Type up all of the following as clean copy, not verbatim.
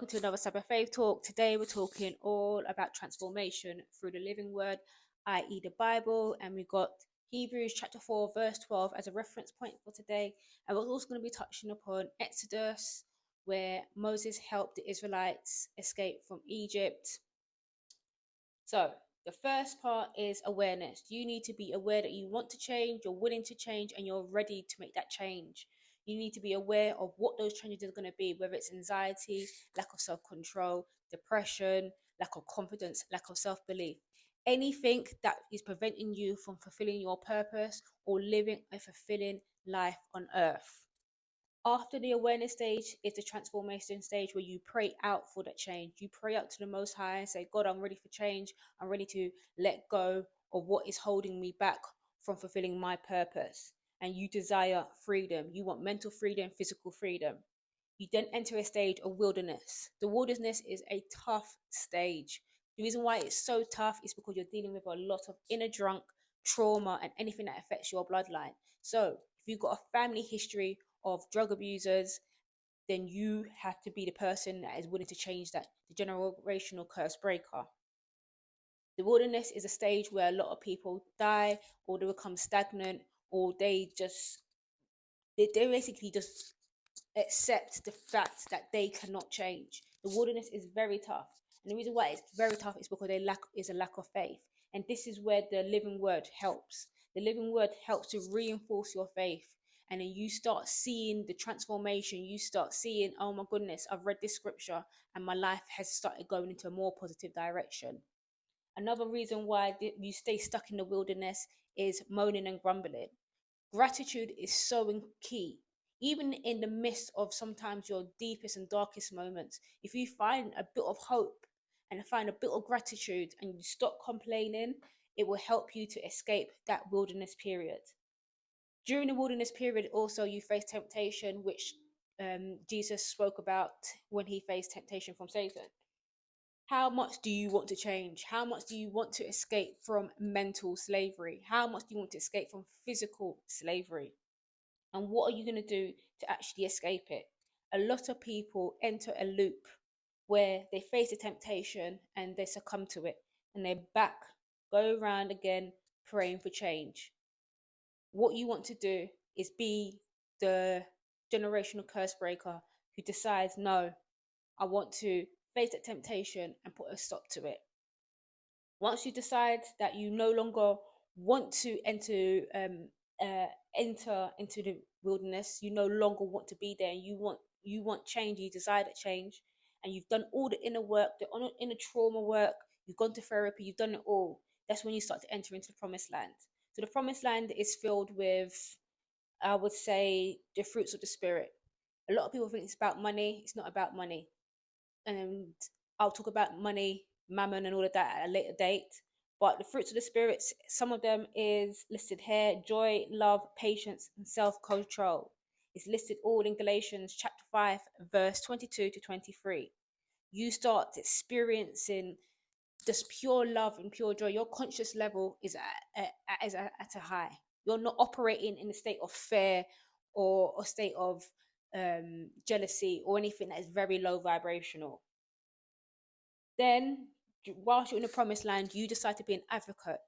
welcome to another Sabbath Faith Talk. Today we're talking all about transformation through the living word, i.e. the Bible, and we got Hebrews chapter 4 verse 12 as a reference point for today. And we're also going to be touching upon Exodus, where Moses helped the Israelites escape from Egypt. So the first part is awareness. You need to be aware that you want to change, you're willing to change, and you're ready to make that change. You need to be aware of what those changes are going to be, whether it's anxiety, lack of self-control, depression, lack of confidence, lack of self-belief. Anything that is preventing you from fulfilling your purpose or living a fulfilling life on earth. After the awareness stage is the transformation stage, where you pray out for that change. You pray out to the Most High and say, God, I'm ready for change. I'm ready to let go of what is holding me back from fulfilling my purpose. And you desire freedom. You want mental freedom, physical freedom. You then enter a stage of wilderness. The wilderness is a tough stage. The reason why it's so tough is because you're dealing with a lot of inner drunk, trauma, and anything that affects your bloodline. So if you've got a family history of drug abusers, then you have to be the person that is willing to change that, the generational curse breaker. The wilderness is a stage where a lot of people die, or they become stagnant, or they basically just accept the fact that they cannot change. The wilderness is very tough. And the reason why it's very tough is because is a lack of faith. And this is where the living word helps. The living word helps to reinforce your faith. And then you start seeing the transformation. You start seeing, oh my goodness, I've read this scripture and my life has started going into a more positive direction. Another reason why you stay stuck in the wilderness is moaning and grumbling. Gratitude is so key. Even in the midst of sometimes your deepest and darkest moments, if you find a bit of hope and find a bit of gratitude and you stop complaining, it will help you to escape that wilderness period. During the wilderness period, also, you face temptation, which Jesus spoke about when he faced temptation from Satan. How much do you want to change? How much do you want to escape from mental slavery? How much do you want to escape from physical slavery? And what are you going to do to actually escape it? A lot of people enter a loop where they face a temptation and they succumb to it, and they're back, go around again, praying for change. What you want to do is be the generational curse breaker who decides, no, I want to face that temptation and put a stop to it. Once you decide that you no longer want to enter into the wilderness, you no longer want to be there, and you want change, you desire that change, and you've done all the inner work, the inner trauma work, you've gone to therapy, you've done it all, that's when you start to enter into the promised land. So the promised land is filled with, I would say, the fruits of the spirit. A lot of people think it's about money. It's not about money. And I'll talk about money, mammon, and all of that at a later date. But the fruits of the spirits, some of them is listed here: joy, love, patience, and self-control. It's listed all in Galatians chapter 5, verse 22 to 23. You start experiencing just pure love and pure joy. Your conscious level is at a high. You're not operating in a state of fear or a state of jealousy or anything that is very low vibrational. Then, whilst you're in the promised land, you decide to be an advocate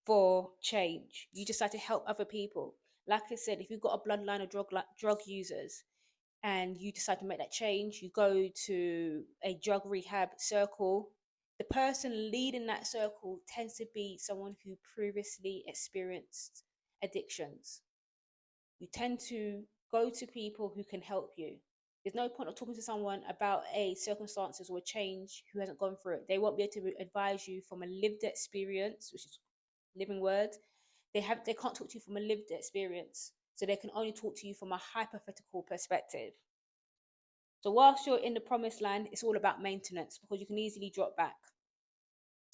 for change. You decide to help other people. Like I said, if you've got a bloodline of drug users and you decide to make that change, you go to a drug rehab circle. The person leading that circle tends to be someone who previously experienced addictions. You tend to go to people who can help you. There's no point of talking to someone about a circumstances or a change who hasn't gone through it. They won't be able to advise you from a lived experience, which is living word. They can't talk to you from a lived experience, so they can only talk to you from a hypothetical perspective. So whilst you're in the promised land, it's all about maintenance, because you can easily drop back.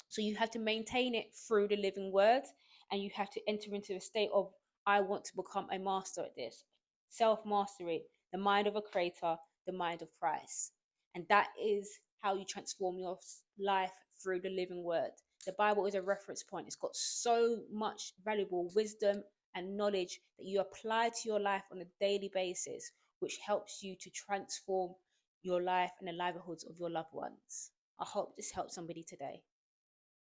So you have to maintain it through the living word, and you have to enter into a state of, I want to become a master at this. Self-mastery, the mind of a creator, the mind of Christ. And that is how you transform your life through the living word. The Bible is a reference point. It's got so much valuable wisdom and knowledge that you apply to your life on a daily basis, which helps you to transform your life and the livelihoods of your loved ones. I hope this helped somebody today.